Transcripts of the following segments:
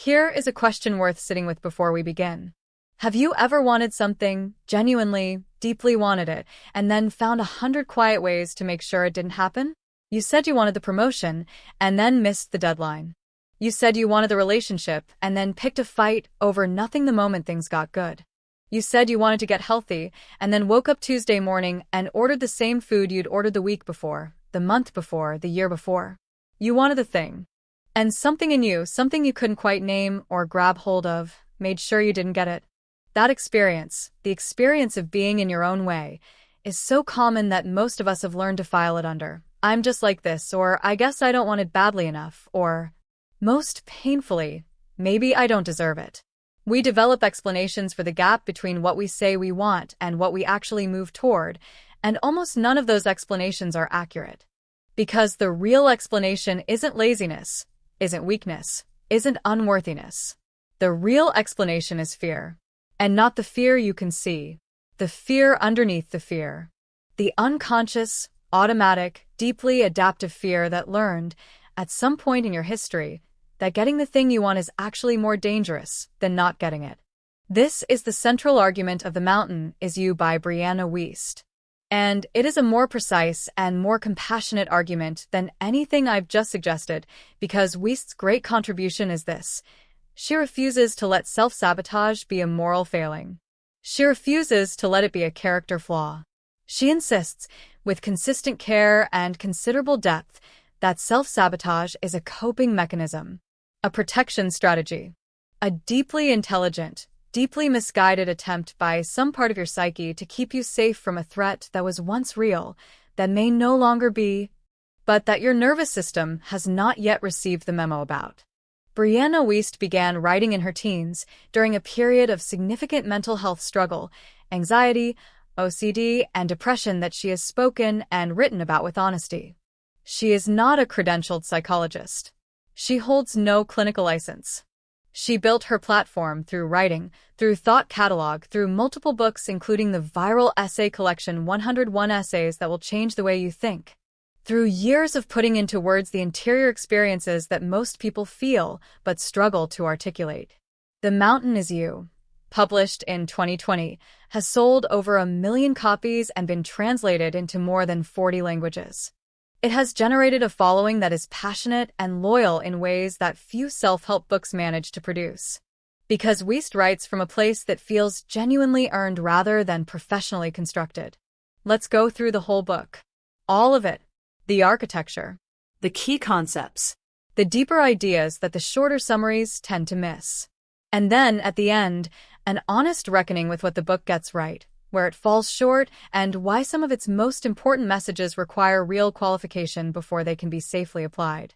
Here is a question worth sitting with before we begin. Have you ever wanted something, genuinely, deeply wanted it, and then found 100 quiet ways to make sure it didn't happen? You said you wanted the promotion, and then missed the deadline. You said you wanted the relationship, and then picked a fight over nothing the moment things got good. You said you wanted to get healthy, and then woke up Tuesday morning and ordered the same food you'd ordered the week before, the month before, the year before. You wanted the thing. And something in you, something you couldn't quite name or grab hold of, made sure you didn't get it. That experience, the experience of being in your own way, is so common that most of us have learned to file it under, "I'm just like this," or "I guess I don't want it badly enough," or, most painfully, "maybe I don't deserve it." We develop explanations for the gap between what we say we want and what we actually move toward, and almost none of those explanations are accurate. Because the real explanation isn't laziness, isn't weakness, isn't unworthiness. The real explanation is fear. And not the fear you can see, the fear underneath the fear. The unconscious, automatic, deeply adaptive fear that learned, at some point in your history, that getting the thing you want is actually more dangerous than not getting it. This is the central argument of The Mountain Is You by Brianna Wiest. And it is a more precise and more compassionate argument than anything I've just suggested, because Wiest's great contribution is this. She refuses to let self-sabotage be a moral failing. She refuses to let it be a character flaw. She insists, with consistent care and considerable depth, that self-sabotage is a coping mechanism, a protection strategy, a deeply intelligent, deeply misguided attempt by some part of your psyche to keep you safe from a threat that was once real, that may no longer be, but that your nervous system has not yet received the memo about. Brianna Wiest began writing in her teens during a period of significant mental health struggle, anxiety, OCD, and depression that she has spoken and written about with honesty. She is not a credentialed psychologist. She holds no clinical license. She built her platform through writing, through thought catalog, through multiple books including the viral essay collection 101 Essays That Will Change the Way You Think. Through years of putting into words the interior experiences that most people feel but struggle to articulate. The Mountain Is You, published in 2020, has sold over 1 million copies and been translated into more than 40 languages. It has generated a following that is passionate and loyal in ways that few self-help books manage to produce. Because Wiest writes from a place that feels genuinely earned rather than professionally constructed. Let's go through the whole book. All of it. The architecture. The key concepts. The deeper ideas that the shorter summaries tend to miss. And then, at the end, an honest reckoning with what the book gets right, where it falls short, and why some of its most important messages require real qualification before they can be safely applied.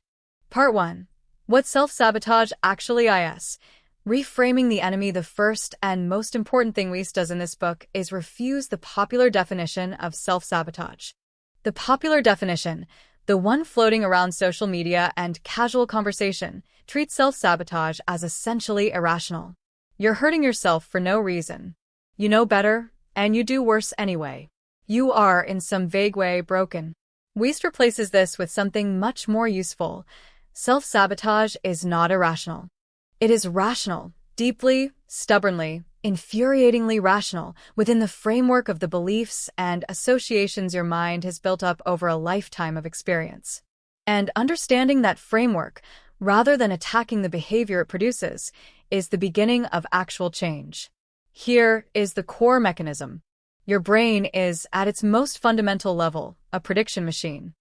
Part 1. What self-sabotage actually is. Reframing the enemy. The first and most important thing Wiest does in this book is refuse the popular definition of self-sabotage. The popular definition, the one floating around social media and casual conversation, treats self-sabotage as essentially irrational. You're hurting yourself for no reason. You know better, and you do worse anyway. You are, in some vague way, broken. Wiest replaces this with something much more useful. Self-sabotage is not irrational. It is rational, deeply, stubbornly, infuriatingly rational, within the framework of the beliefs and associations your mind has built up over a lifetime of experience. And understanding that framework, rather than attacking the behavior it produces, is the beginning of actual change. Here is the core mechanism. Your brain is, at its most fundamental level, a prediction machine.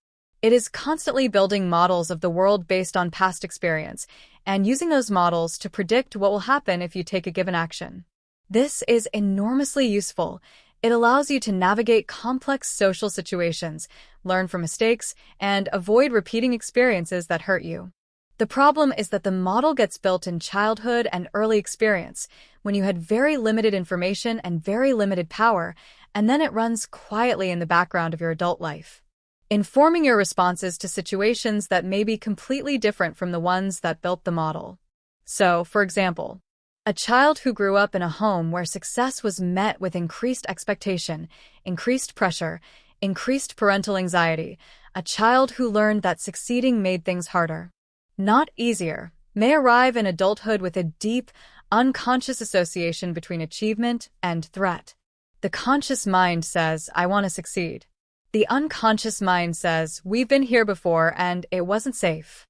It is constantly building models of the world based on past experience, and using those models to predict what will happen if you take a given action. This is enormously useful. It allows you to navigate complex social situations, learn from mistakes, and avoid repeating experiences that hurt you. The problem is that the model gets built in childhood and early experience, when you had very limited information and very limited power, and then it runs quietly in the background of your adult life, informing your responses to situations that may be completely different from the ones that built the model. So, for example, a child who grew up in a home where success was met with increased expectation, increased pressure, increased parental anxiety, a child who learned that succeeding made things harder. Not easier, may arrive in adulthood with a deep, unconscious association between achievement and threat. The conscious mind says, I want to succeed. The unconscious mind says, we've been here before and it wasn't safe.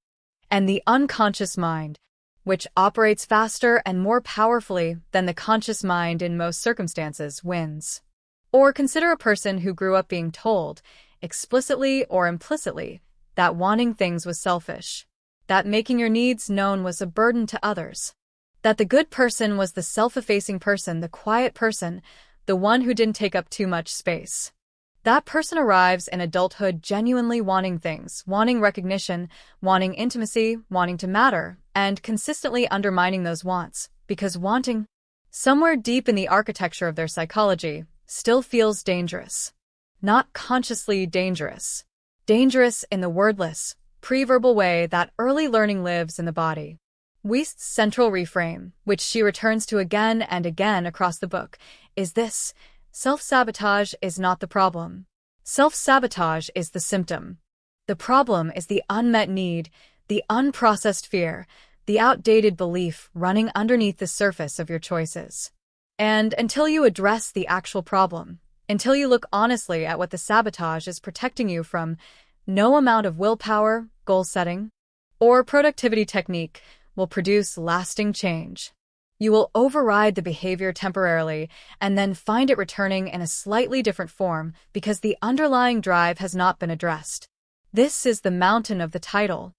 And the unconscious mind, which operates faster and more powerfully than the conscious mind in most circumstances, wins. Or consider a person who grew up being told, explicitly or implicitly, that wanting things was selfish, that making your needs known was a burden to others, that the good person was the self-effacing person, the quiet person, the one who didn't take up too much space. That person arrives in adulthood genuinely wanting things, wanting recognition, wanting intimacy, wanting to matter, and consistently undermining those wants, because wanting, somewhere deep in the architecture of their psychology, still feels dangerous. Not consciously dangerous. Dangerous in the wordless, pre-verbal way that early learning lives in the body. Wiest's central reframe, which she returns to again and again across the book, is this: self-sabotage is not the problem. Self-sabotage is the symptom. The problem is the unmet need, the unprocessed fear, the outdated belief running underneath the surface of your choices. And until you address the actual problem, until you look honestly at what the sabotage is protecting you from, no amount of willpower, goal setting, or productivity technique will produce lasting change. You will override the behavior temporarily and then find it returning in a slightly different form because the underlying drive has not been addressed. This is the mountain of the title.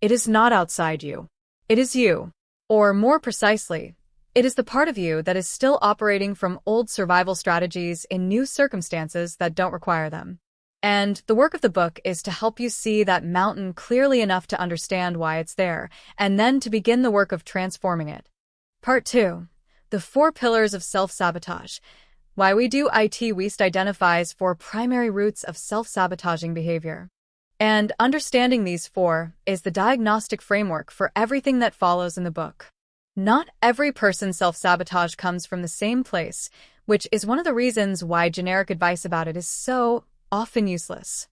It is not outside you. It is you. Or more precisely, it is the part of you that is still operating from old survival strategies in new circumstances that don't require them. And the work of the book is to help you see that mountain clearly enough to understand why it's there, and then to begin the work of transforming it. Part 2. The 4 Pillars of Self-Sabotage. Why we do it. Wiest identifies 4 primary roots of self-sabotaging behavior. And understanding these 4 is the diagnostic framework for everything that follows in the book. Not every person's self-sabotage comes from the same place, which is one of the reasons why generic advice about it is so often useless.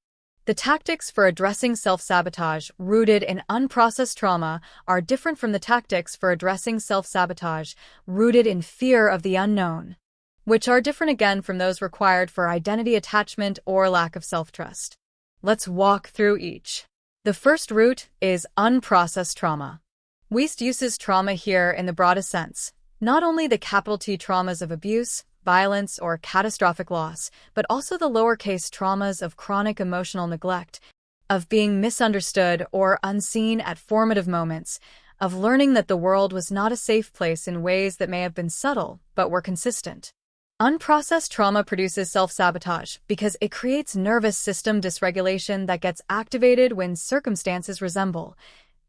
The tactics for addressing self-sabotage rooted in unprocessed trauma are different from the tactics for addressing self-sabotage rooted in fear of the unknown, which are different again from those required for identity attachment or lack of self-trust. Let's walk through each. The first root is unprocessed trauma. Wiest uses trauma here in the broadest sense, not only the capital T traumas of abuse, violence, or catastrophic loss, but also the lowercase traumas of chronic emotional neglect, of being misunderstood or unseen at formative moments, of learning that the world was not a safe place in ways that may have been subtle but were consistent. Unprocessed trauma produces self-sabotage because it creates nervous system dysregulation that gets activated when circumstances resemble,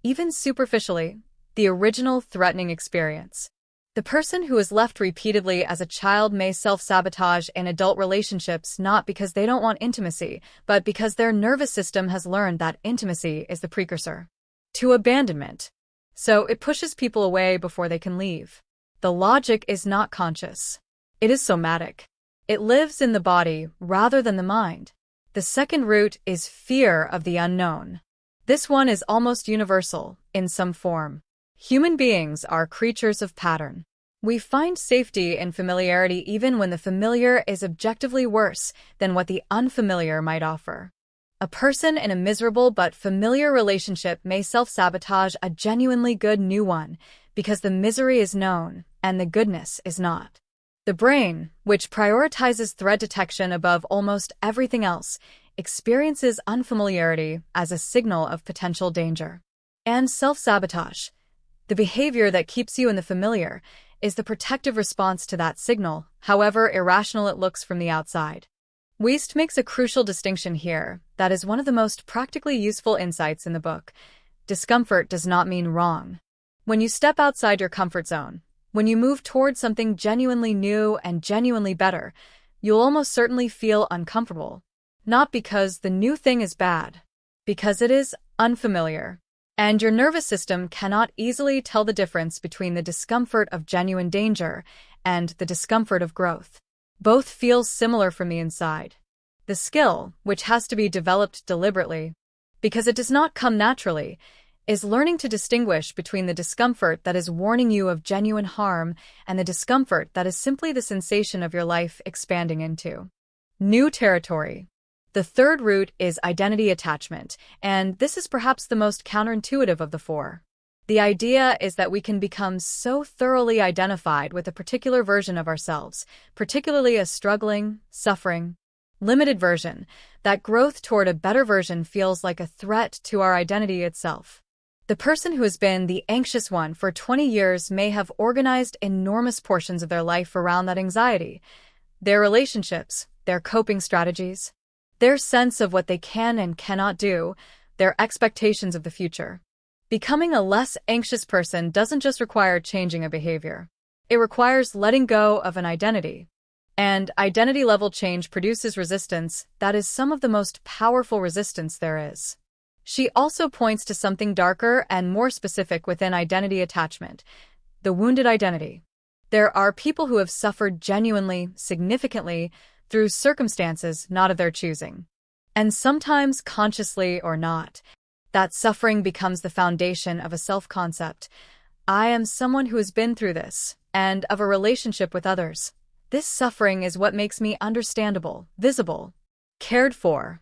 even superficially, the original threatening experience. The person who is left repeatedly as a child may self-sabotage in adult relationships not because they don't want intimacy, but because their nervous system has learned that intimacy is the precursor to abandonment. So it pushes people away before they can leave. The logic is not conscious. It is somatic. It lives in the body rather than the mind. The second root is fear of the unknown. This one is almost universal, in some form. Human beings are creatures of pattern. We find safety in familiarity even when the familiar is objectively worse than what the unfamiliar might offer. A person in a miserable but familiar relationship may self-sabotage a genuinely good new one because the misery is known and the goodness is not. The brain, which prioritizes threat detection above almost everything else, experiences unfamiliarity as a signal of potential danger. And self-sabotage, the behavior that keeps you in the familiar, is the protective response to that signal, however irrational it looks from the outside. Wiest makes a crucial distinction here that is one of the most practically useful insights in the book. Discomfort does not mean wrong. When you step outside your comfort zone, when you move towards something genuinely new and genuinely better, you'll almost certainly feel uncomfortable. Not because the new thing is bad, because it is unfamiliar. And your nervous system cannot easily tell the difference between the discomfort of genuine danger and the discomfort of growth. Both feel similar from the inside. The skill, which has to be developed deliberately, because it does not come naturally, is learning to distinguish between the discomfort that is warning you of genuine harm and the discomfort that is simply the sensation of your life expanding into new territory. The third root is identity attachment, and this is perhaps the most counterintuitive of the four. The idea is that we can become so thoroughly identified with a particular version of ourselves, particularly a struggling, suffering, limited version, that growth toward a better version feels like a threat to our identity itself. The person who has been the anxious one for 20 years may have organized enormous portions of their life around that anxiety, their relationships, their coping strategies, their sense of what they can and cannot do, their expectations of the future. Becoming a less anxious person doesn't just require changing a behavior. It requires letting go of an identity. And identity-level change produces resistance that is some of the most powerful resistance there is. She also points to something darker and more specific within identity attachment, the wounded identity. There are people who have suffered genuinely, significantly, through circumstances not of their choosing. And sometimes consciously or not, that suffering becomes the foundation of a self-concept. I am someone who has been through this, and of a relationship with others. This suffering is what makes me understandable, visible, cared for.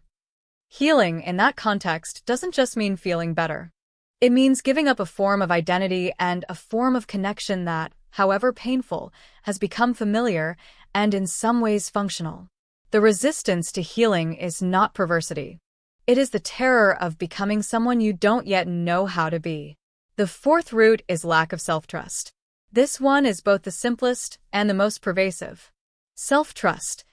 Healing in that context doesn't just mean feeling better. It means giving up a form of identity and a form of connection that, however painful, has become familiar and in some ways functional. The resistance to healing is not perversity. It is the terror of becoming someone you don't yet know how to be. The fourth root is lack of self-trust. This one is both the simplest and the most pervasive. Self-trust,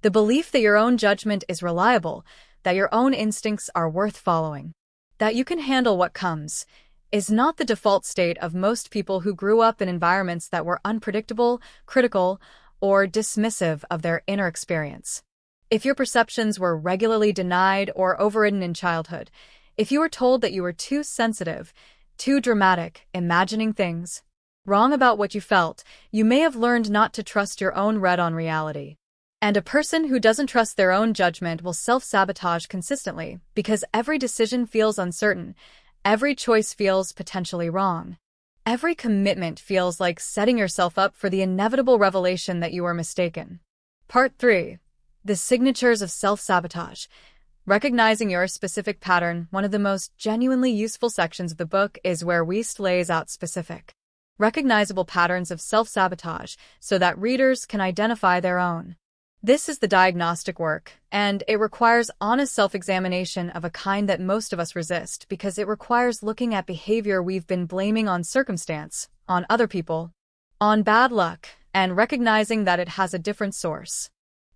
the belief that your own judgment is reliable, that your own instincts are worth following, that you can handle what comes, is not the default state of most people who grew up in environments that were unpredictable, critical, or dismissive of their inner experience. If your perceptions were regularly denied or overridden in childhood, if you were told that you were too sensitive, too dramatic, imagining things wrong about what you felt, you may have learned not to trust your own read on reality. And a person who doesn't trust their own judgment will self-sabotage consistently because every decision feels uncertain, every choice feels potentially wrong. Every commitment feels like setting yourself up for the inevitable revelation that you are mistaken. Part 3. The signatures of self-sabotage. Recognizing your specific pattern, one of the most genuinely useful sections of the book is where Wiest lays out specific, recognizable patterns of self-sabotage so that readers can identify their own. This is the diagnostic work, and it requires honest self-examination of a kind that most of us resist because it requires looking at behavior we've been blaming on circumstance, on other people, on bad luck, and recognizing that it has a different source.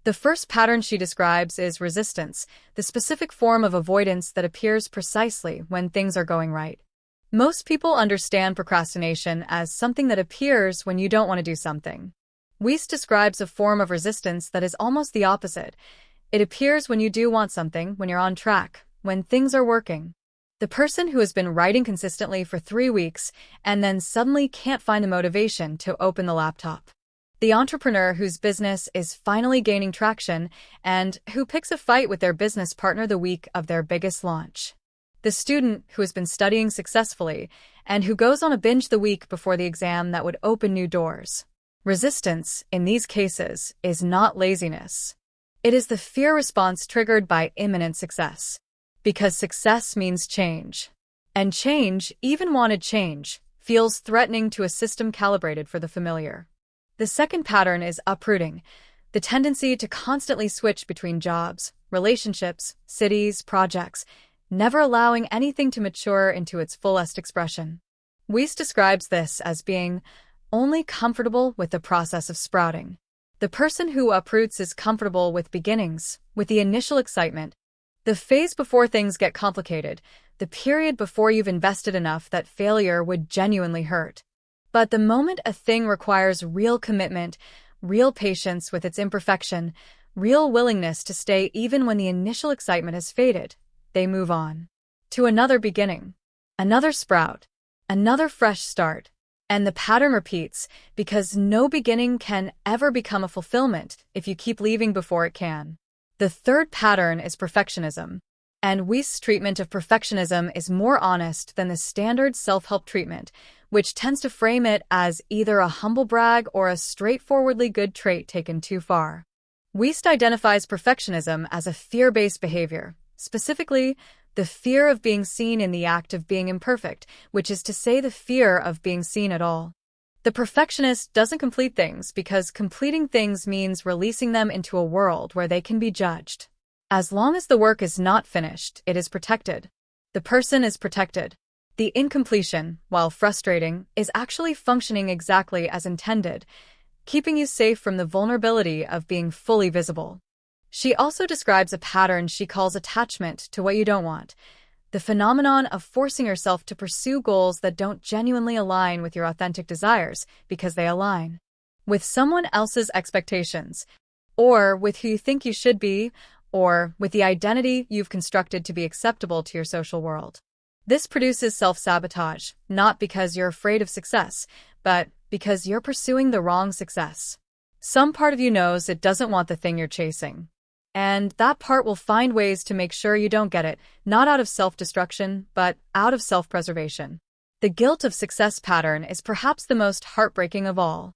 The first pattern she describes is resistance, the specific form of avoidance that appears precisely when things are going right. Most people understand procrastination as something that appears when you don't want to do something. Wiest describes a form of resistance that is almost the opposite. It appears when you do want something, when you're on track, when things are working. The person who has been writing consistently for 3 weeks and then suddenly can't find the motivation to open the laptop. The entrepreneur whose business is finally gaining traction and who picks a fight with their business partner the week of their biggest launch. The student who has been studying successfully and who goes on a binge the week before the exam that would open new doors. Resistance, in these cases, is not laziness. It is the fear response triggered by imminent success. Because success means change. And change, even wanted change, feels threatening to a system calibrated for the familiar. The second pattern is uprooting, the tendency to constantly switch between jobs, relationships, cities, projects, never allowing anything to mature into its fullest expression. Wiest describes this as being only comfortable with the process of sprouting. The person who uproots is comfortable with beginnings, with the initial excitement, the phase before things get complicated, the period before you've invested enough that failure would genuinely hurt. But the moment a thing requires real commitment, real patience with its imperfection, real willingness to stay even when the initial excitement has faded, they move on to another beginning, another sprout, another fresh start. And the pattern repeats because no beginning can ever become a fulfillment if you keep leaving before it can. The third pattern is perfectionism. And Weist's treatment of perfectionism is more honest than the standard self-help treatment, which tends to frame it as either a humble brag or a straightforwardly good trait taken too far. Weist identifies perfectionism as a fear-based behavior, specifically the fear of being seen in the act of being imperfect, which is to say the fear of being seen at all. The perfectionist doesn't complete things because completing things means releasing them into a world where they can be judged. As long as the work is not finished, it is protected. The person is protected. The incompletion, while frustrating, is actually functioning exactly as intended, keeping you safe from the vulnerability of being fully visible. She also describes a pattern she calls attachment to what you don't want, the phenomenon of forcing yourself to pursue goals that don't genuinely align with your authentic desires because they align with someone else's expectations, or with who you think you should be, or with the identity you've constructed to be acceptable to your social world. This produces self-sabotage, not because you're afraid of success, but because you're pursuing the wrong success. Some part of you knows it doesn't want the thing you're chasing. And that part will find ways to make sure you don't get it, not out of self-destruction, but out of self-preservation. The guilt of success pattern is perhaps the most heartbreaking of all.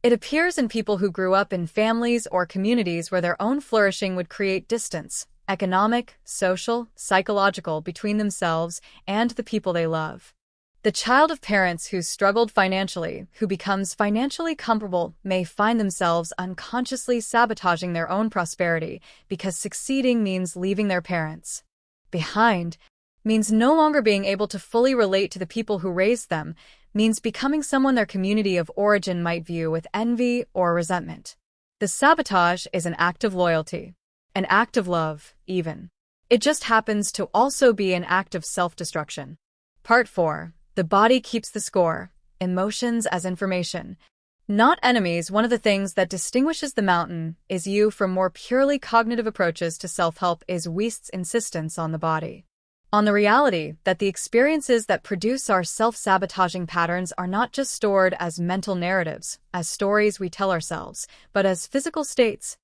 It appears in people who grew up in families or communities where their own flourishing would create distance, economic, social, psychological, between themselves and the people they love. The child of parents who struggled financially, who becomes financially comfortable, may find themselves unconsciously sabotaging their own prosperity because succeeding means leaving their parents behind, means no longer being able to fully relate to the people who raised them, means becoming someone their community of origin might view with envy or resentment. The sabotage is an act of loyalty, an act of love, even. It just happens to also be an act of self-destruction. Part 4. The body keeps the score. Emotions as information. Not enemies. One of the things that distinguishes the mountain is you from more purely cognitive approaches to self-help is Weist's insistence on the body. On the reality that the experiences that produce our self-sabotaging patterns are not just stored as mental narratives, as stories we tell ourselves, but as physical states,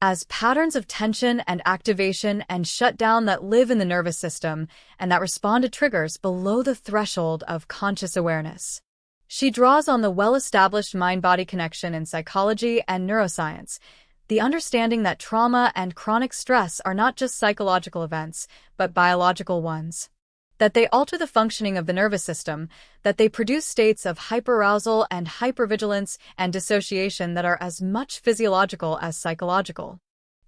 as patterns of tension and activation and shutdown that live in the nervous system and that respond to triggers below the threshold of conscious awareness. She draws on the well-established mind-body connection in psychology and neuroscience, the understanding that trauma and chronic stress are not just psychological events, but biological ones. That they alter the functioning of the nervous system, that they produce states of hyperarousal and hypervigilance and dissociation that are as much physiological as psychological.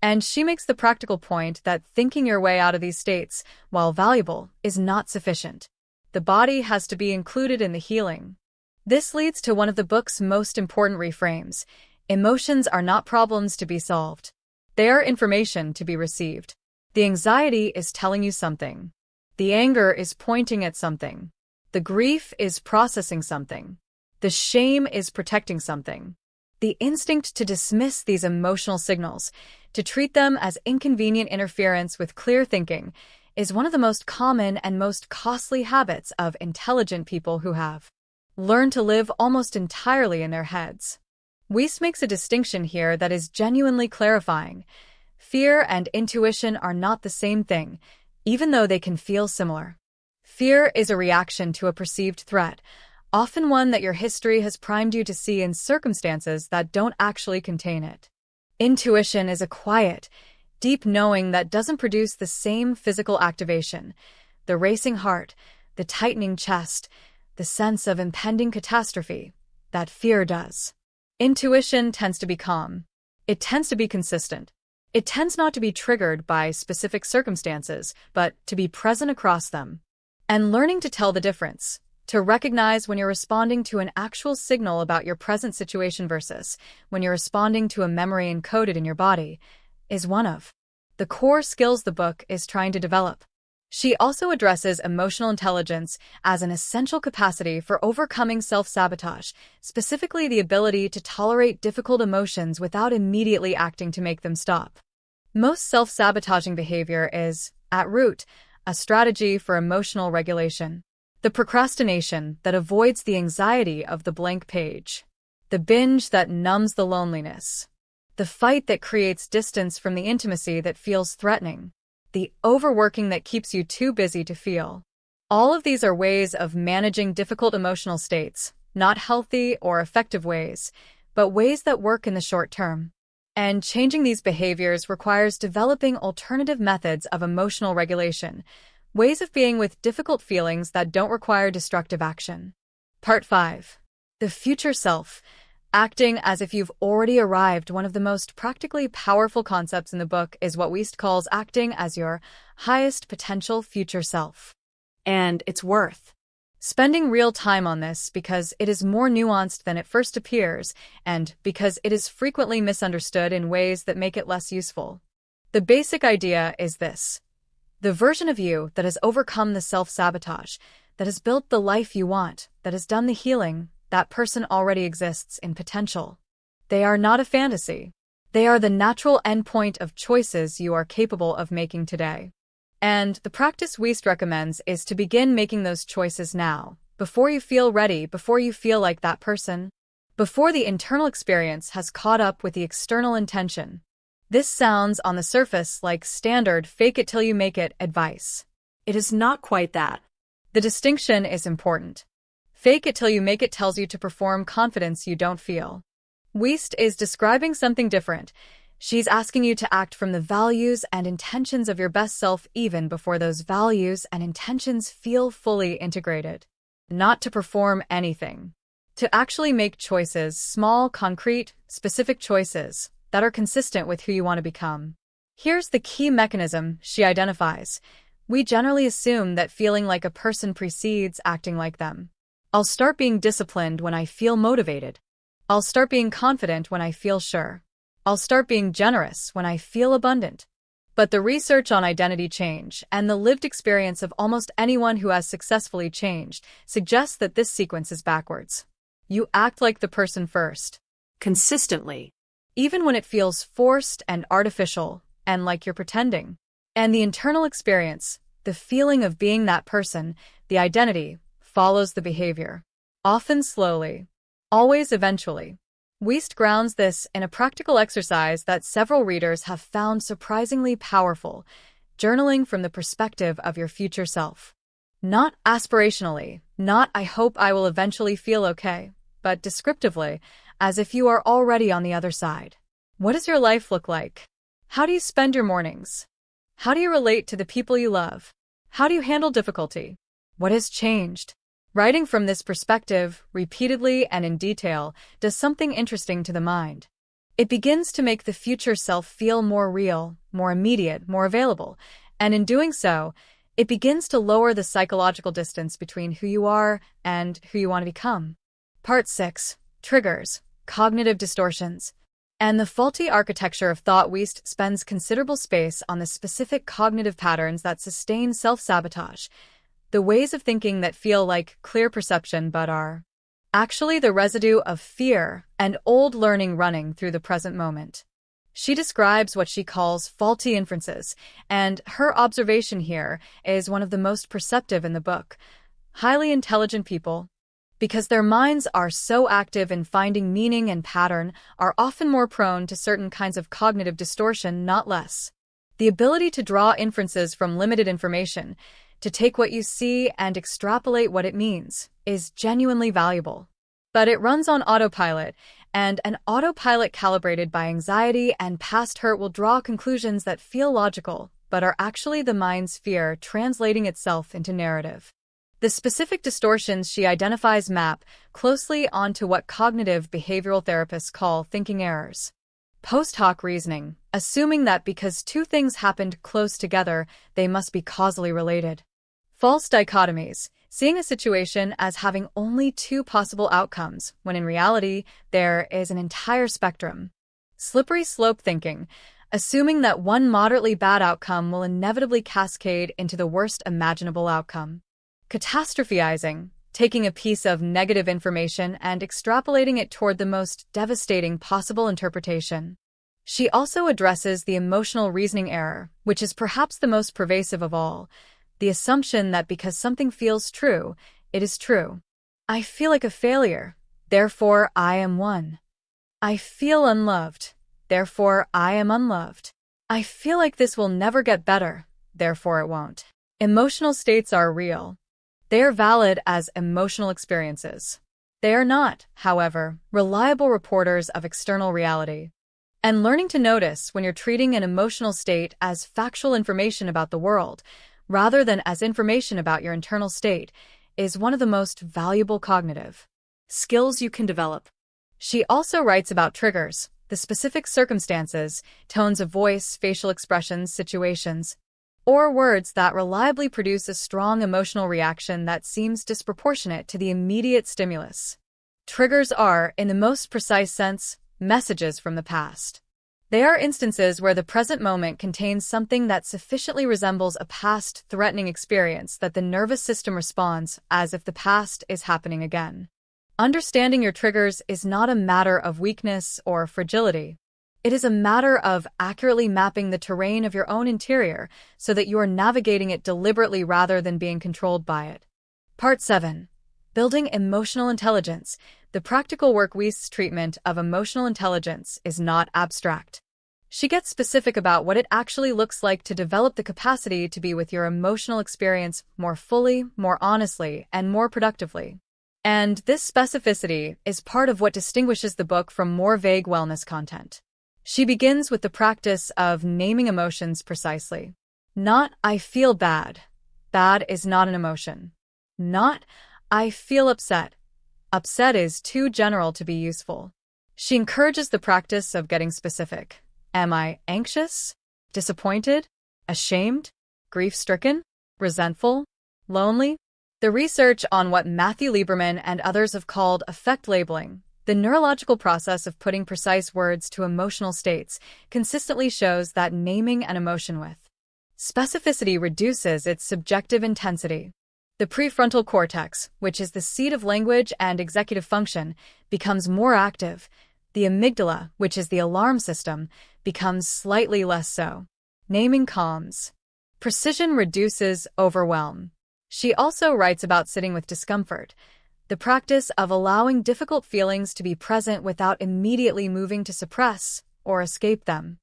And she makes the practical point that thinking your way out of these states, while valuable, is not sufficient. The body has to be included in the healing. This leads to one of the book's most important reframes. Emotions are not problems to be solved. They are information to be received. The anxiety is telling you something. The anger is pointing at something. The grief is processing something. The shame is protecting something. The instinct to dismiss these emotional signals, to treat them as inconvenient interference with clear thinking, is one of the most common and most costly habits of intelligent people who have learned to live almost entirely in their heads. Weist makes a distinction here that is genuinely clarifying. Fear and intuition are not the same thing, even though they can feel similar. Fear is a reaction to a perceived threat, often one that your history has primed you to see in circumstances that don't actually contain it. Intuition is a quiet, deep knowing that doesn't produce the same physical activation, the racing heart, the tightening chest, the sense of impending catastrophe, that fear does. Intuition tends to be calm. It tends to be consistent. It tends not to be triggered by specific circumstances, but to be present across them. And learning to tell the difference, to recognize when you're responding to an actual signal about your present situation versus when you're responding to a memory encoded in your body, is one of the core skills the book is trying to develop. She also addresses emotional intelligence as an essential capacity for overcoming self-sabotage, specifically the ability to tolerate difficult emotions without immediately acting to make them stop. Most self-sabotaging behavior is, at root, a strategy for emotional regulation. The procrastination that avoids the anxiety of the blank page. The binge that numbs the loneliness. The fight that creates distance from the intimacy that feels threatening. the overworking that keeps you too busy to feel. All of these are ways of managing difficult emotional states, not healthy or effective ways, but ways that work in the short term. And changing these behaviors requires developing alternative methods of emotional regulation, ways of being with difficult feelings that don't require destructive action. Part 5. The Future Self. Acting as if you've already arrived. One of the most practically powerful concepts in the book is what Wiest calls acting as your highest potential future self. And it's worth spending real time on this because it is more nuanced than it first appears, and because it is frequently misunderstood in ways that make it less useful. The basic idea is this: the version of you that has overcome the self-sabotage, that has built the life you want, that has done the healing, that person already exists in potential. They are not a fantasy. They are the natural endpoint of choices you are capable of making today. And the practice Wiest recommends is to begin making those choices now, before you feel ready, before you feel like that person, before the internal experience has caught up with the external intention. This sounds on the surface like standard fake it till you make it advice. It is not quite that. The distinction is important. Fake it till you make it tells you to perform confidence you don't feel. Wiest is describing something different. She's asking you to act from the values and intentions of your best self even before those values and intentions feel fully integrated. Not to perform anything. To actually make choices, small, concrete, specific choices, that are consistent with who you want to become. Here's the key mechanism she identifies. We generally assume that feeling like a person precedes acting like them. I'll start being disciplined when I feel motivated. I'll start being confident when I feel sure. I'll start being generous when I feel abundant. But the research on identity change and the lived experience of almost anyone who has successfully changed suggests that this sequence is backwards. You act like the person first. Consistently. Even when it feels forced and artificial, and like you're pretending. And the internal experience, the feeling of being that person, the identity, follows the behavior. Often slowly. Always eventually. Wiest grounds this in a practical exercise that several readers have found surprisingly powerful: journaling from the perspective of your future self. Not aspirationally, not "I hope I will eventually feel okay," but descriptively, as if you are already on the other side. What does your life look like? How do you spend your mornings? How do you relate to the people you love? How do you handle difficulty? What has changed? Writing from this perspective, repeatedly and in detail, does something interesting to the mind. It begins to make the future self feel more real, more immediate, more available, and in doing so, it begins to lower the psychological distance between who you are and who you want to become. Part 6. Triggers, cognitive distortions, and the faulty architecture of thought. Wiest spends considerable space on the specific cognitive patterns that sustain self-sabotage, the ways of thinking that feel like clear perception but are actually the residue of fear and old learning running through the present moment. She describes what she calls faulty inferences, and her observation here is one of the most perceptive in the book. Highly intelligent people, because their minds are so active in finding meaning and pattern, are often more prone to certain kinds of cognitive distortion, not less. The ability to draw inferences from limited information, to take what you see and extrapolate what it means, is genuinely valuable. But it runs on autopilot, and an autopilot calibrated by anxiety and past hurt will draw conclusions that feel logical, but are actually the mind's fear translating itself into narrative. The specific distortions she identifies map closely onto what cognitive behavioral therapists call thinking errors. Post hoc reasoning, assuming that because two things happened close together, they must be causally related. False dichotomies, seeing a situation as having only two possible outcomes, when in reality, there is an entire spectrum. Slippery slope thinking, assuming that one moderately bad outcome will inevitably cascade into the worst imaginable outcome. Catastrophizing, taking a piece of negative information and extrapolating it toward the most devastating possible interpretation. She also addresses the emotional reasoning error, which is perhaps the most pervasive of all. The assumption that because something feels true, it is true. I feel like a failure, therefore I am one. I feel unloved, therefore I am unloved. I feel like this will never get better, therefore it won't. Emotional states are real. They are valid as emotional experiences. They are not, however, reliable reporters of external reality. And learning to notice when you're treating an emotional state as factual information about the world, rather than as information about your internal state, is one of the most valuable cognitive skills you can develop. She also writes about triggers, the specific circumstances, tones of voice, facial expressions, situations, or words that reliably produce a strong emotional reaction that seems disproportionate to the immediate stimulus. Triggers are, in the most precise sense, messages from the past. They are instances where the present moment contains something that sufficiently resembles a past threatening experience that the nervous system responds as if the past is happening again. Understanding your triggers is not a matter of weakness or fragility. It is a matter of accurately mapping the terrain of your own interior so that you are navigating it deliberately rather than being controlled by it. Part 7. Building Emotional Intelligence. The practical work Weist's treatment of emotional intelligence is not abstract. She gets specific about what it actually looks like to develop the capacity to be with your emotional experience more fully, more honestly, and more productively. And this specificity is part of what distinguishes the book from more vague wellness content. She begins with the practice of naming emotions precisely. Not, I feel bad. Bad is not an emotion. Not, I feel upset. Upset is too general to be useful. She encourages the practice of getting specific. Am I anxious? Disappointed? Ashamed? Grief-stricken? Resentful? Lonely? The research on what Matthew Lieberman and others have called affect labeling, the neurological process of putting precise words to emotional states, consistently shows that naming an emotion with specificity reduces its subjective intensity. The prefrontal cortex, which is the seat of language and executive function, becomes more active. The amygdala, which is the alarm system, becomes slightly less so. Naming calms. Precision reduces overwhelm. She also writes about sitting with discomfort, the practice of allowing difficult feelings to be present without immediately moving to suppress or escape them.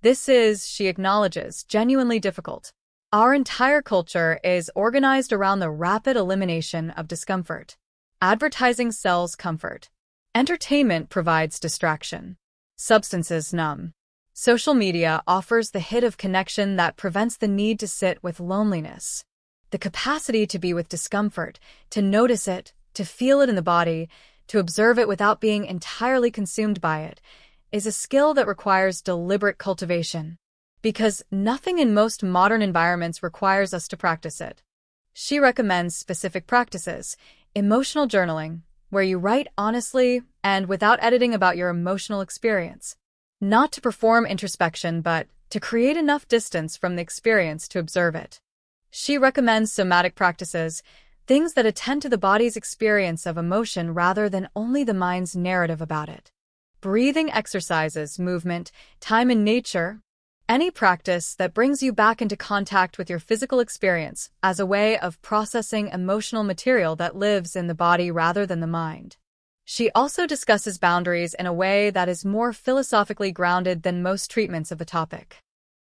This is, she acknowledges, genuinely difficult. Our entire culture is organized around the rapid elimination of discomfort. Advertising sells comfort. Entertainment provides distraction. Substances numb. Social media offers the hit of connection that prevents the need to sit with loneliness. The capacity to be with discomfort, to notice it, to feel it in the body, to observe it without being entirely consumed by it, is a skill that requires deliberate cultivation. Because nothing in most modern environments requires us to practice it. She recommends specific practices, emotional journaling, where you write honestly and without editing about your emotional experience. Not to perform introspection, but to create enough distance from the experience to observe it. She recommends somatic practices, things that attend to the body's experience of emotion rather than only the mind's narrative about it. Breathing exercises, movement, time in nature, any practice that brings you back into contact with your physical experience as a way of processing emotional material that lives in the body rather than the mind. She also discusses boundaries in a way that is more philosophically grounded than most treatments of the topic.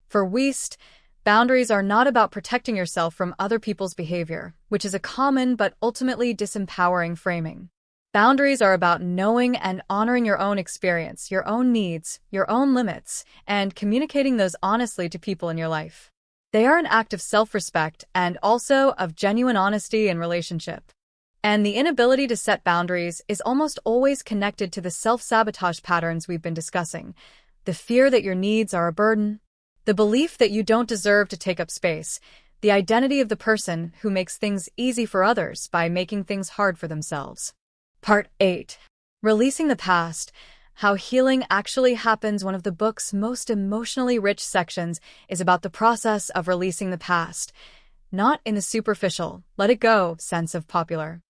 For Weist, boundaries are not about protecting yourself from other people's behavior, which is a common but ultimately disempowering framing. Boundaries are about knowing and honoring your own experience, your own needs, your own limits, and communicating those honestly to people in your life. They are an act of self-respect and also of genuine honesty in relationship. And the inability to set boundaries is almost always connected to the self-sabotage patterns we've been discussing. The fear that your needs are a burden, the belief that you don't deserve to take up space, the identity of the person who makes things easy for others by making things hard for themselves. Part 8. Releasing the Past. How Healing Actually Happens. One of the book's most emotionally rich sections is about the process of releasing the past, not in the superficial, let it go sense of popular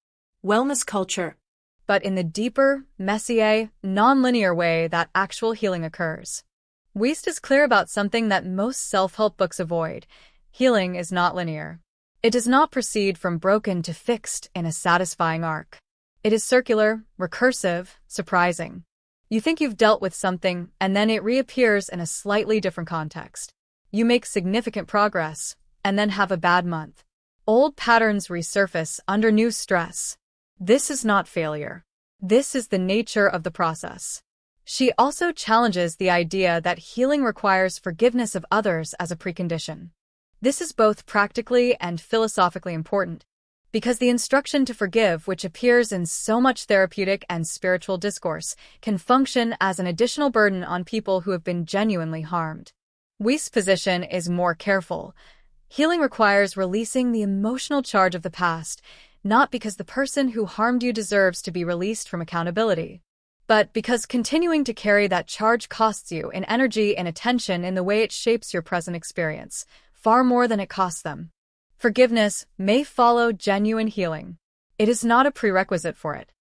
wellness culture, but in the deeper, messier, non-linear way that actual healing occurs. Weist is clear about something that most self-help books avoid. Healing is not linear. It does not proceed from broken to fixed in a satisfying arc. It is circular, recursive, surprising. You think you've dealt with something, and then it reappears in a slightly different context. You make significant progress, and then have a bad month. Old patterns resurface under new stress. This is not failure. This is the nature of the process. She also challenges the idea that healing requires forgiveness of others as a precondition. This is both practically and philosophically important, because the instruction to forgive, which appears in so much therapeutic and spiritual discourse, can function as an additional burden on people who have been genuinely harmed. Weist's position is more careful. Healing requires releasing the emotional charge of the past, not because the person who harmed you deserves to be released from accountability, but because continuing to carry that charge costs you in energy and attention in the way it shapes your present experience, far more than it costs them. Forgiveness may follow genuine healing. It is not a prerequisite for it.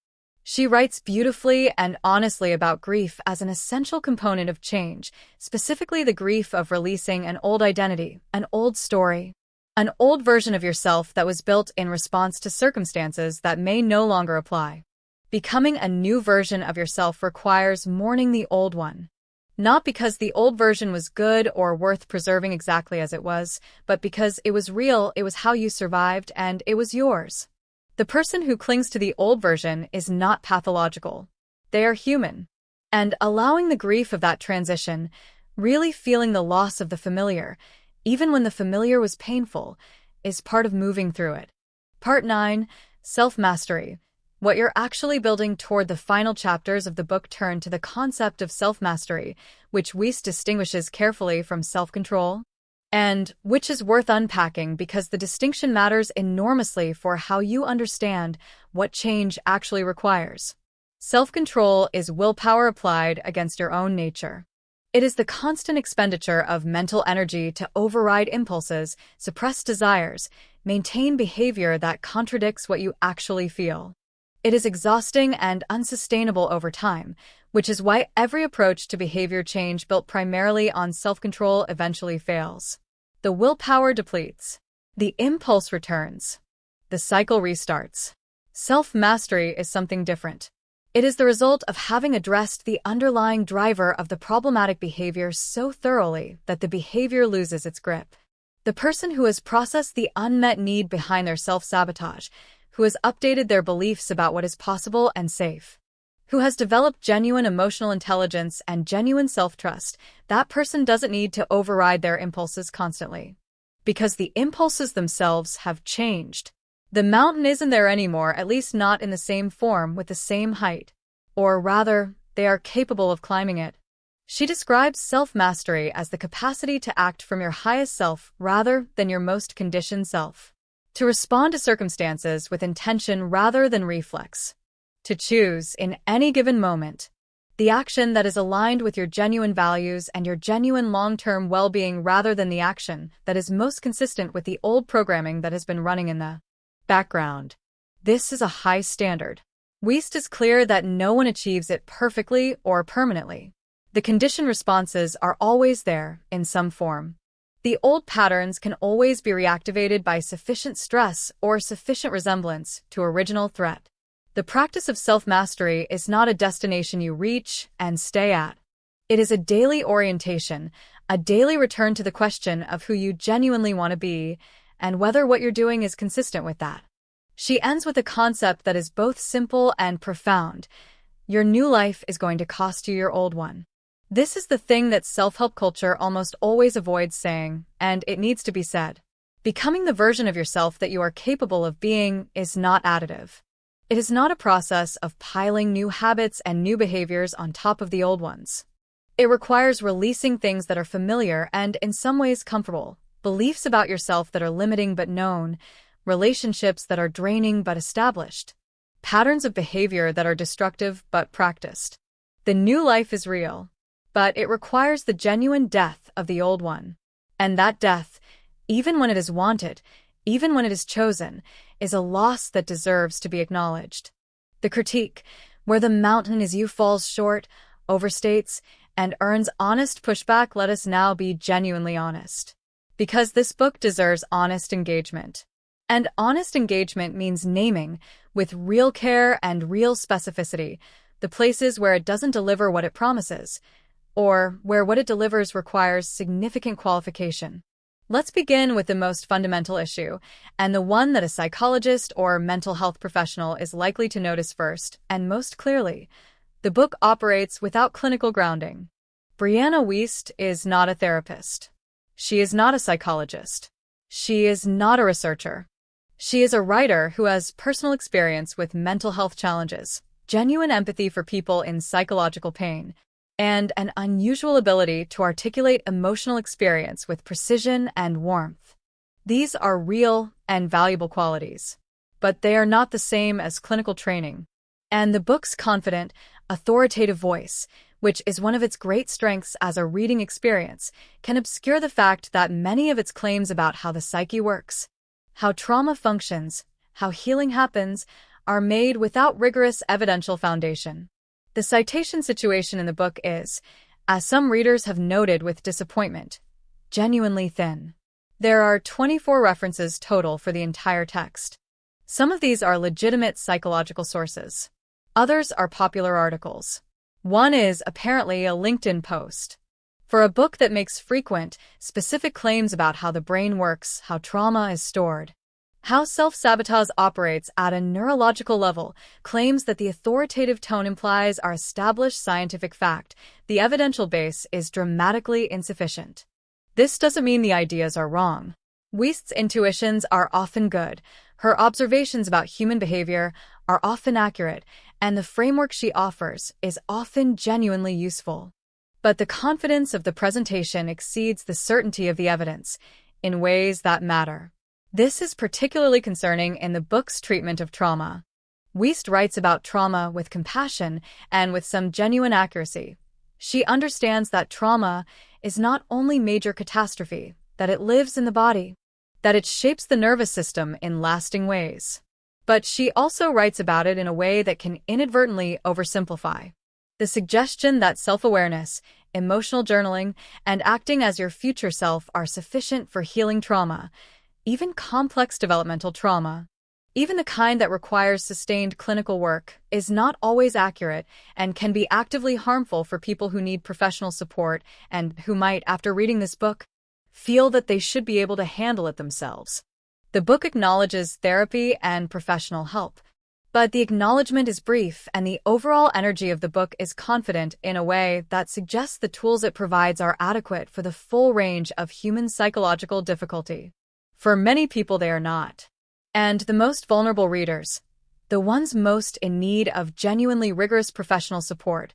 She writes beautifully and honestly about grief as an essential component of change, specifically the grief of releasing an old identity, an old story, an old version of yourself that was built in response to circumstances that may no longer apply. Becoming a new version of yourself requires mourning the old one. Not because the old version was good or worth preserving exactly as it was, but because it was real, it was how you survived, and it was yours. The person who clings to the old version is not pathological. They are human. And allowing the grief of that transition, really feeling the loss of the familiar, even when the familiar was painful, is part of moving through it. Part 9, Self-Mastery. What you're actually building toward. The final chapters of the book turn to the concept of self-mastery, which Weist distinguishes carefully from self-control, and which is worth unpacking because the distinction matters enormously for how you understand what change actually requires. Self-control is willpower applied against your own nature. It is the constant expenditure of mental energy to override impulses, suppress desires, maintain behavior that contradicts what you actually feel. It is exhausting and unsustainable over time, which is why every approach to behavior change built primarily on self-control eventually fails. The willpower depletes. The impulse returns. The cycle restarts. Self-mastery is something different. It is the result of having addressed the underlying driver of the problematic behavior so thoroughly that the behavior loses its grip. The person who has processed the unmet need behind their self-sabotage, who has updated their beliefs about what is possible and safe, who has developed genuine emotional intelligence and genuine self-trust, that person doesn't need to override their impulses constantly. Because the impulses themselves have changed. The mountain isn't there anymore, at least not in the same form with the same height. Or rather, they are capable of climbing it. She describes self-mastery as the capacity to act from your highest self rather than your most conditioned self. To respond to circumstances with intention rather than reflex. To choose, in any given moment, the action that is aligned with your genuine values and your genuine long-term well-being rather than the action that is most consistent with the old programming that has been running in the background. This is a high standard. Weist is clear that no one achieves it perfectly or permanently. The conditioned responses are always there, in some form. The old patterns can always be reactivated by sufficient stress or sufficient resemblance to original threat. The practice of self-mastery is not a destination you reach and stay at. It is a daily orientation, a daily return to the question of who you genuinely want to be and whether what you're doing is consistent with that. She ends with a concept that is both simple and profound. Your new life is going to cost you your old one. This is the thing that self-help culture almost always avoids saying, and it needs to be said. Becoming the version of yourself that you are capable of being is not additive. It is not a process of piling new habits and new behaviors on top of the old ones. It requires releasing things that are familiar and, in some ways, comfortable, beliefs about yourself that are limiting but known, relationships that are draining but established, patterns of behavior that are destructive but practiced. The new life is real, but it requires the genuine death of the old one. And that death, even when it is wanted, even when it is chosen, is a loss that deserves to be acknowledged. The critique, where the mountain is you falls short, overstates, and earns honest pushback. Let us now be genuinely honest. Because this book deserves honest engagement. And honest engagement means naming, with real care and real specificity, the places where it doesn't deliver what it promises, or where what it delivers requires significant qualification. Let's begin with the most fundamental issue, and the one that a psychologist or mental health professional is likely to notice first and most clearly. The book operates without clinical grounding. Brianna Wiest is not a therapist. She is not a psychologist. She is not a researcher. She is a writer who has personal experience with mental health challenges, genuine empathy for people in psychological pain, and an unusual ability to articulate emotional experience with precision and warmth. These are real and valuable qualities, but they are not the same as clinical training. And the book's confident, authoritative voice, which is one of its great strengths as a reading experience, can obscure the fact that many of its claims about how the psyche works, how trauma functions, how healing happens, are made without rigorous evidential foundation. The citation situation in the book is, as some readers have noted with disappointment, genuinely thin. There are 24 references total for the entire text. Some of these are legitimate psychological sources. Others are popular articles. One is apparently a LinkedIn post. For a book that makes frequent, specific claims about how the brain works, how trauma is stored, how self-sabotage operates at a neurological level, claims that the authoritative tone implies are established scientific fact, the evidential base is dramatically insufficient. This doesn't mean the ideas are wrong. Wiest's intuitions are often good, her observations about human behavior are often accurate, and the framework she offers is often genuinely useful. But the confidence of the presentation exceeds the certainty of the evidence in ways that matter. This is particularly concerning in the book's treatment of trauma. Wiest writes about trauma with compassion and with some genuine accuracy. She understands that trauma is not only major catastrophe, that it lives in the body, that it shapes the nervous system in lasting ways. But she also writes about it in a way that can inadvertently oversimplify. The suggestion that self-awareness, emotional journaling, and acting as your future self are sufficient for healing trauma, even complex developmental trauma, even the kind that requires sustained clinical work, is not always accurate and can be actively harmful for people who need professional support and who might, after reading this book, feel that they should be able to handle it themselves. The book acknowledges therapy and professional help, but the acknowledgement is brief and the overall energy of the book is confident in a way that suggests the tools it provides are adequate for the full range of human psychological difficulty. For many people, they are not. And the most vulnerable readers, the ones most in need of genuinely rigorous professional support,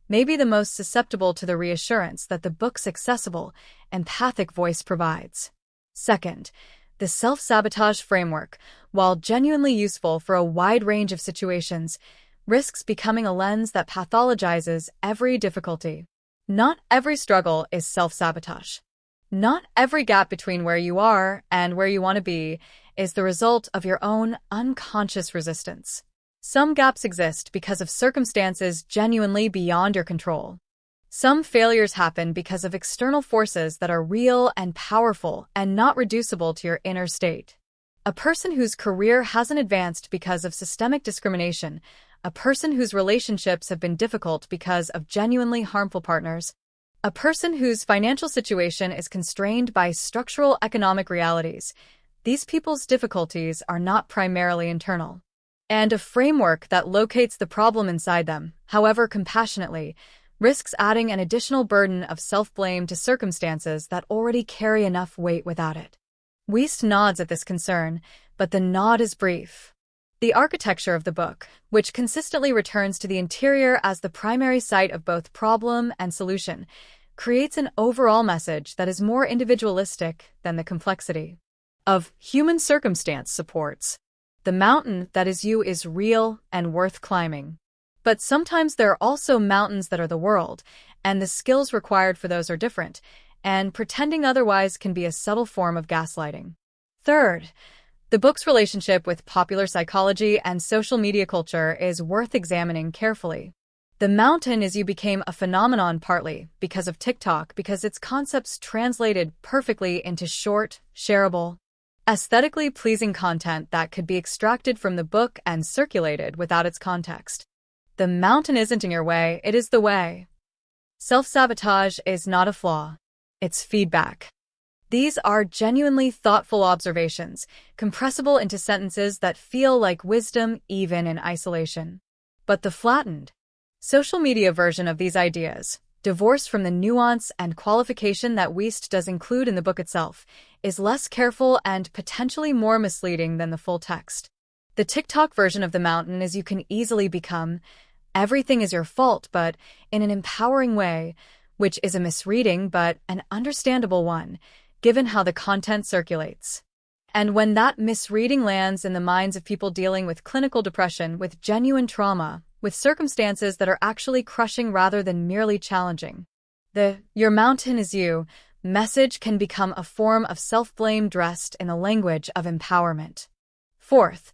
may be the most susceptible to the reassurance that the book's accessible, empathic voice provides. Second, the self-sabotage framework, while genuinely useful for a wide range of situations, risks becoming a lens that pathologizes every difficulty. Not every struggle is self-sabotage. Not every gap between where you are and where you want to be is the result of your own unconscious resistance. Some gaps exist because of circumstances genuinely beyond your control. Some failures happen because of external forces that are real and powerful and not reducible to your inner state. A person whose career hasn't advanced because of systemic discrimination, a person whose relationships have been difficult because of genuinely harmful partners, a person whose financial situation is constrained by structural economic realities. These people's difficulties are not primarily internal. And a framework that locates the problem inside them, however compassionately, risks adding an additional burden of self-blame to circumstances that already carry enough weight without it. Wiest nods at this concern, but the nod is brief. The architecture of the book, which consistently returns to the interior as the primary site of both problem and solution, creates an overall message that is more individualistic than the complexity of human circumstance supports. The mountain that is you is real and worth climbing. But sometimes there are also mountains that are the world, and the skills required for those are different, and pretending otherwise can be a subtle form of gaslighting. Third, the book's relationship with popular psychology and social media culture is worth examining carefully. The mountain is you became a phenomenon partly because of TikTok, because its concepts translated perfectly into short, shareable, aesthetically pleasing content that could be extracted from the book and circulated without its context. The mountain isn't in your way, it is the way. Self-sabotage is not a flaw. It's feedback. These are genuinely thoughtful observations, compressible into sentences that feel like wisdom even in isolation. But the flattened, social media version of these ideas, divorced from the nuance and qualification that Wiest does include in the book itself, is less careful and potentially more misleading than the full text. The TikTok version of the mountain is you can easily become, everything is your fault, but in an empowering way, which is a misreading but an understandable one, given how the content circulates. And when that misreading lands in the minds of people dealing with clinical depression, with genuine trauma, with circumstances that are actually crushing rather than merely challenging, the "your mountain is you" message can become a form of self-blame dressed in the language of empowerment. Fourth,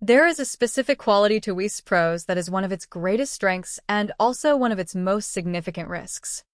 there is a specific quality to Wiest's prose that is one of its greatest strengths and also one of its most significant risks.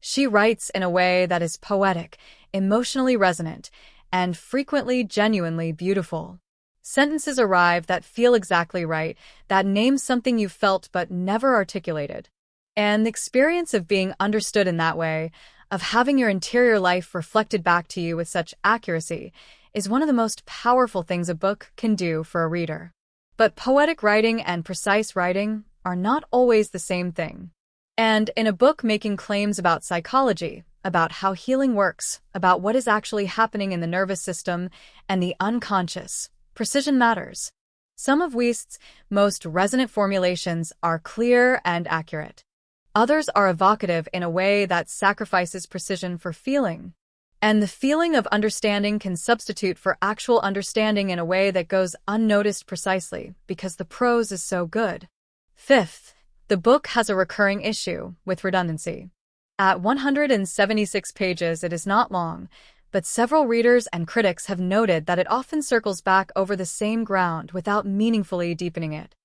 She writes in a way that is poetic, emotionally resonant, and frequently genuinely beautiful. Sentences arrive that feel exactly right, that name something you felt but never articulated. And the experience of being understood in that way, of having your interior life reflected back to you with such accuracy, is one of the most powerful things a book can do for a reader. But poetic writing and precise writing are not always the same thing. And in a book making claims about psychology, about how healing works, about what is actually happening in the nervous system and the unconscious, precision matters. Some of Wiest's most resonant formulations are clear and accurate. Others are evocative in a way that sacrifices precision for feeling. And the feeling of understanding can substitute for actual understanding in a way that goes unnoticed precisely because the prose is so good. Fifth, the book has a recurring issue with redundancy. At 176 pages, it is not long, but several readers and critics have noted that it often circles back over the same ground without meaningfully deepening it.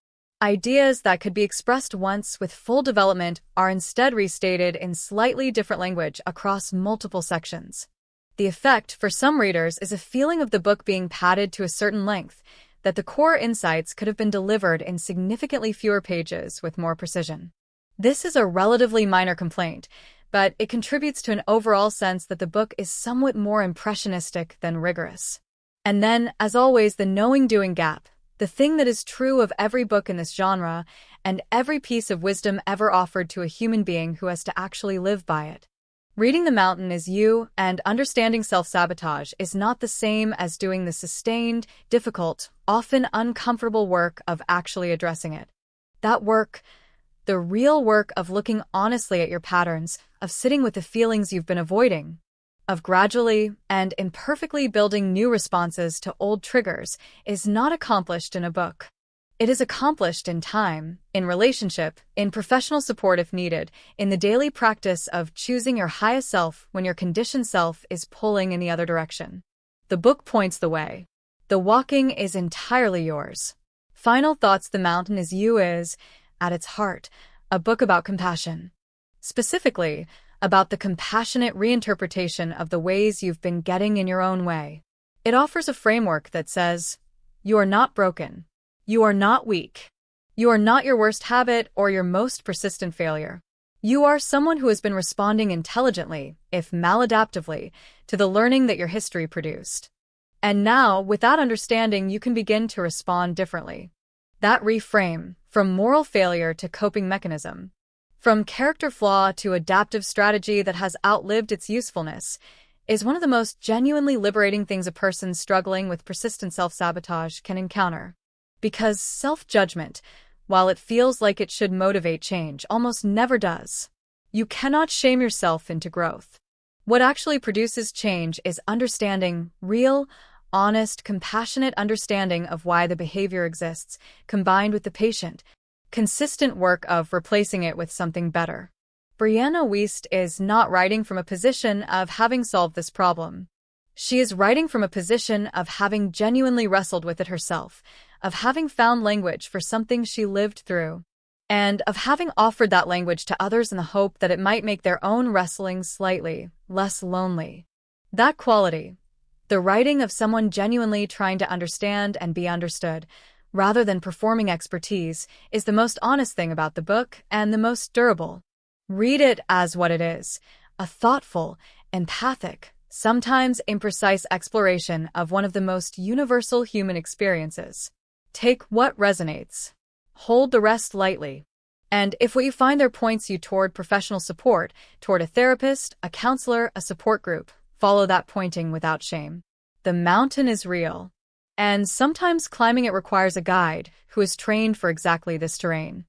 Ideas that could be expressed once with full development are instead restated in slightly different language across multiple sections. The effect, for some readers, is a feeling of the book being padded to a certain length, that the core insights could have been delivered in significantly fewer pages with more precision. This is a relatively minor complaint, but it contributes to an overall sense that the book is somewhat more impressionistic than rigorous. And then, as always, the knowing-doing gap, the thing that is true of every book in this genre and every piece of wisdom ever offered to a human being who has to actually live by it. Reading The Mountain is you, and understanding self-sabotage is not the same as doing the sustained, difficult, often uncomfortable work of actually addressing it. That work, the real work of looking honestly at your patterns, of sitting with the feelings you've been avoiding, of gradually and imperfectly building new responses to old triggers, is not accomplished in a book. It is accomplished in time, in relationship, in professional support if needed, in the daily practice of choosing your highest self when your conditioned self is pulling in the other direction. The book points the way. The walking is entirely yours. Final thoughts. The Mountain is You is, at its heart, a book about compassion. Specifically, about the compassionate reinterpretation of the ways you've been getting in your own way. It offers a framework that says, you are not broken. You are not weak. You are not your worst habit or your most persistent failure. You are someone who has been responding intelligently, if maladaptively, to the learning that your history produced. And now, with that understanding, you can begin to respond differently. That reframe, from moral failure to coping mechanism, from character flaw to adaptive strategy that has outlived its usefulness, is one of the most genuinely liberating things a person struggling with persistent self-sabotage can encounter. Because self-judgment, while it feels like it should motivate change, almost never does. You cannot shame yourself into growth. What actually produces change is understanding, real, honest, compassionate understanding of why the behavior exists, combined with the patient, consistent work of replacing it with something better. Brianna Wiest is not writing from a position of having solved this problem. She is writing from a position of having genuinely wrestled with it herself, of having found language for something she lived through, and of having offered that language to others in the hope that it might make their own wrestling slightly less lonely. That quality, the writing of someone genuinely trying to understand and be understood, rather than performing expertise, is the most honest thing about the book and the most durable. Read it as what it is, a thoughtful, empathic, sometimes imprecise exploration of one of the most universal human experiences. Take what resonates. Hold the rest lightly. And if what you find there points you toward professional support, toward a therapist, a counselor, a support group, follow that pointing without shame. The mountain is real. And sometimes climbing it requires a guide who is trained for exactly this terrain.